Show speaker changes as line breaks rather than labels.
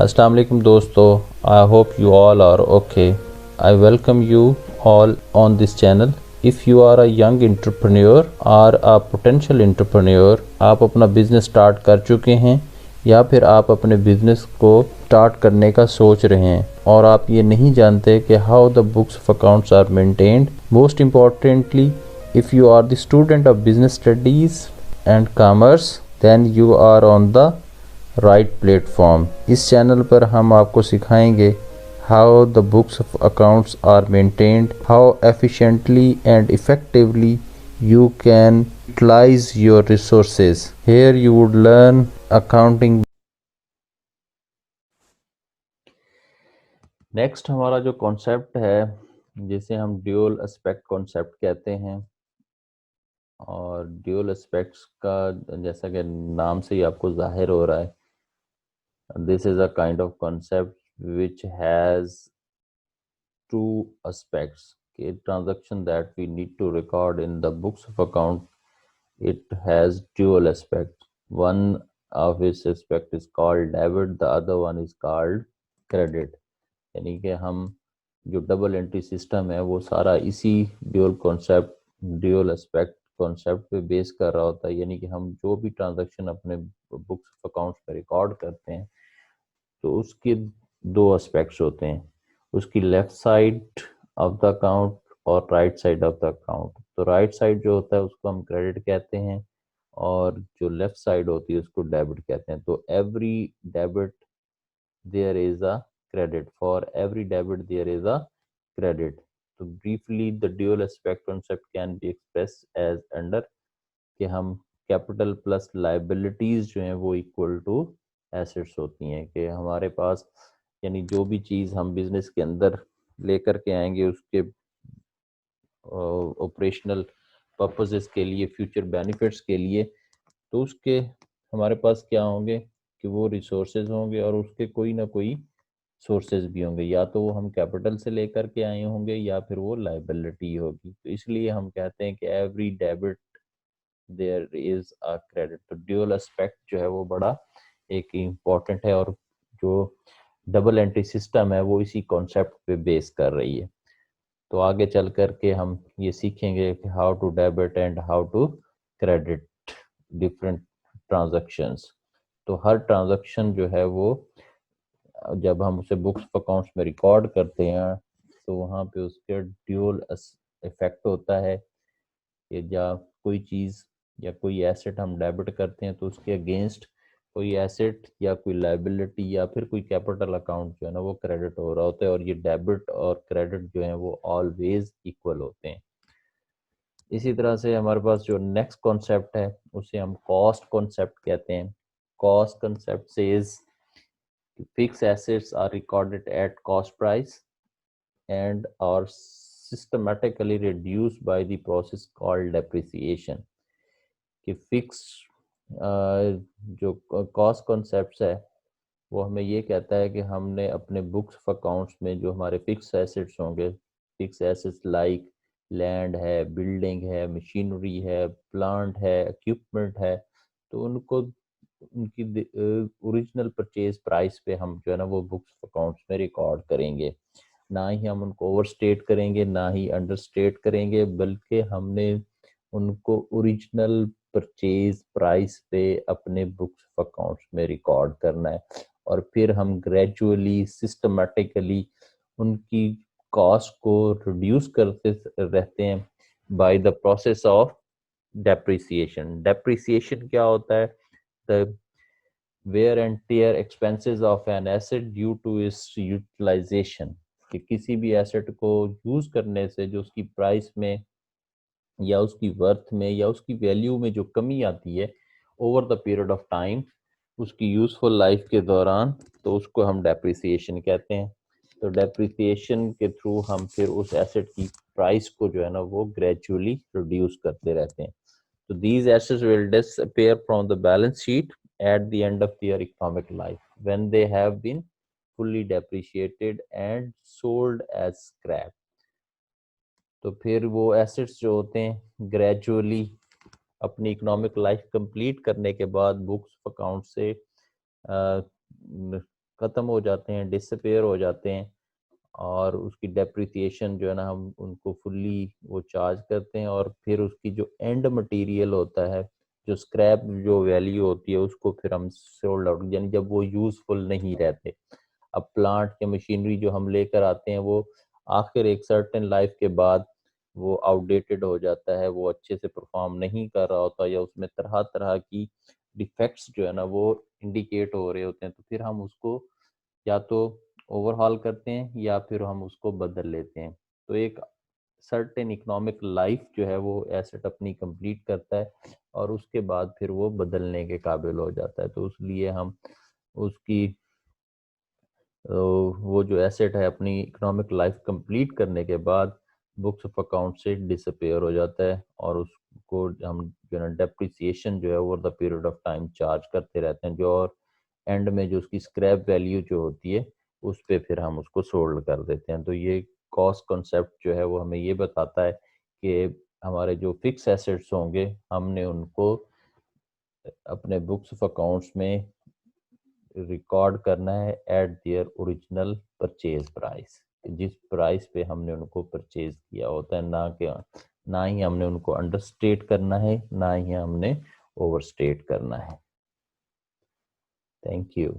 Assalamu alaikum dosto. I hope you all are okay. I welcome you all on this channel. If you are a young entrepreneur or a potential entrepreneur, आप अपना business start कर चुके हैं या फिर आप अपने business को स्टार्ट करने का सोच रहे हैं और आप ये नहीं जानते कि how the books of accounts are maintained. Most importantly, if you are the student of business studies and commerce, then you are on the right platform. इस चैनल पर हम आपको सिखाएंगे how the books of accounts are maintained, how efficiently and effectively you can utilize your resources. Here you would learn accounting. Next हमारा जो concept है जिसे हम ड्यूअल एस्पेक्ट कॉन्सेप्ट कहते हैं, और ड्यूअल एस्पेक्ट्स का जैसा कि नाम से ही आपको जाहिर हो रहा है, this is a kind of concept which has two aspects. A transaction that we need to record in the books of account, it has dual aspects. One of its aspect is called debit, the other one is called credit. यानी कि हम जो double entry system है वो सारा इसी dual concept, dual aspect concept पे base कर रहा होता है. यानी कि हम जो भी ट्रांजैक्शन अपने बुक्स ऑफ अकाउंट्स पे रिकॉर्ड करते हैं तो उसके दो एस्पेक्ट्स होते हैं, उसकी left side of the account और right side of the account. तो राइट साइड जो होता है उसको हम क्रेडिट कहते हैं और जो लेफ्ट साइड होती है उसको डेबिट कहते हैं. तो every debit there is a credit, for every debit there is a credit. तो briefly the dual aspect concept can be expressed as under कि हम कैपिटल प्लस लाइबिलिटीज जो हैं वो इक्वल टू एसेट्स होती हैं. कि हमारे पास यानी जो भी चीज़ हम बिजनेस के अंदर लेकर के आएंगे उसके ऑपरेशनल पर्पसेस के लिए, फ्यूचर बेनिफिट्स के लिए, तो उसके हमारे पास क्या होंगे कि वो रिसोर्सेज होंगे और उसके कोई ना कोई सोर्सेज भी होंगे. या तो वो हम कैपिटल से लेकर के आए होंगे या फिर वो लाइबिलिटी होगी. तो इसलिए हम कहते हैं कि every debit there is a credit. तो ड्यूअल एस्पेक्ट जो है वो बड़ा एक इम्पॉर्टेंट है और जो डबल एंट्री सिस्टम है वो इसी कॉन्सेप्ट पे बेस कर रही है. तो आगे चल कर के हम ये सीखेंगे कि how to debit and how to credit different transactions. तो हर ट्रांजैक्शन जो है वो जब हम उसे बुक्स ऑफ अकाउंट्स में रिकॉर्ड करते हैं तो वहाँ पे उसके ड्यूअल इफेक्ट होता है कि या कोई चीज़ या कोई एसेट हम डेबिट करते हैं तो उसके अगेंस्ट कोई एसेट या कोई लाइबिलिटी या फिर कोई कैपिटल अकाउंट जो है ना वो क्रेडिट हो रहा होता है. और ये डेबिट और क्रेडिट जो है वो ऑलवेज इक्वल होते हैं. इसी तरह से हमारे पास जो नेक्स्ट कॉन्सेप्ट है उसे हम कॉस्ट कॉन्सेप्ट कहते हैं. कॉस्ट कॉन्सेप्ट से is fixed assets are recorded at cost price and are systematically reduced by the process called depreciation. कि फिक्स जो कॉस्ट कॉन्सेप्ट है वो हमें ये कहता है कि हमने अपने बुक्स ऑफ अकाउंट्स में जो हमारे फिक्स एसेट्स होंगे, फिक्स एसेट्स लाइक लैंड है, बिल्डिंग है, मशीनरी है, प्लांट है, इक्विपमेंट है, तो उनको उनकी ओरिजिनल परचेज प्राइस पे हम जो है ना वो बुक्स अकाउंट्स में रिकॉर्ड करेंगे. ना ही हम उनको ओवरस्टेट करेंगे ना ही अंडरस्टेट करेंगे, बल्कि हमने उनको ओरिजिनल परचेज प्राइस पे अपने बुक्स ऑफ अकाउंट्स में रिकॉर्ड करना है. और फिर हम ग्रेजुअली सिस्टमेटिकली उनकी कॉस्ट को रिड्यूस करते रहते हैं by the process of depreciation. Depreciation क्या होता है? the wear and tear expenses of an asset due to its utilization. कि किसी भी एसेट को यूज करने से जो उसकी प्राइस में या उसकी वर्थ में या उसकी वैल्यू में जो कमी आती है over the period of time, उसकी यूजफुल लाइफ के दौरान, तो उसको हम डेप्रिसिएशन कहते हैं. तो डेप्रिसिएशन के थ्रू हम फिर उस एसेट की प्राइस को जो है ना वो ग्रेजुअली रिड्यूस करते रहते हैं. So these assets will disappear from the balance sheet at the end of their economic life when they have been fully depreciated and sold as scrap. तो फिर वो एसेट्स जो होते हैं ग्रेजुअली अपनी इकोनॉमिक लाइफ कंप्लीट करने के बाद बुक्स अकाउंट से ख़त्म हो जाते हैं, डिसअपीयर हो जाते हैं और उसकी डेप्रिसिएशन जो है ना हम उनको फुल्ली वो चार्ज करते हैं और फिर उसकी जो एंड मटेरियल होता है, जो स्क्रैप जो वैल्यू होती है उसको फिर हम सोल्ड आउट यानी जब वो यूज़फुल नहीं रहते। अब प्लांट या मशीनरी जो हम लेकर आते हैं वो आखिर एक सर्टेन लाइफ के बाद वो आउटडेटेड हो जाता है, वो अच्छे से परफॉर्म नहीं कर रहा होता या उसमें तरह-तरह की डिफेक्ट्स जो है ना वो इंडिकेट हो रहे होते हैं, तो फिर हम उसको या तो ओवरहॉल करते हैं या फिर हम उसको बदल लेते हैं। तो एक सर्टेन इकोनॉमिक लाइफ जो है वो एसेट अपनी कंप्लीट करता है और उसके बाद फिर वो बदलने के काबिल हो जाता है। तो इसलिए हम उसकी वो जो एसेट है अपनी इकोनॉमिक लाइफ कंप्लीट करने के बाद बुक्स ऑफ अकाउंट से डिसअपीयर हो जाता है और उसको हम जो है ना डेप्रिसिएशन जो है over the period of time charge करते रहते हैं जो और एंड में जो उसकी स्क्रैप वैल्यू जो होती है उस पे फिर हम उसको सोल्ड कर देते हैं। तो ये कॉस्ट कॉन्सेप्ट जो है वो हमें ये बताता है कि हमारे जो फिक्स एसेट्स होंगे हमने उनको अपने बुक्स ऑफ अकाउंट्स में रिकॉर्ड करना है eight their original purchase price, जिस प्राइस पे हमने उनको परचेज किया होता है, ना ही हमने उनको अंडरस्टेट करना है ना ही हमने ओवरस्टेट करना है। Thank you.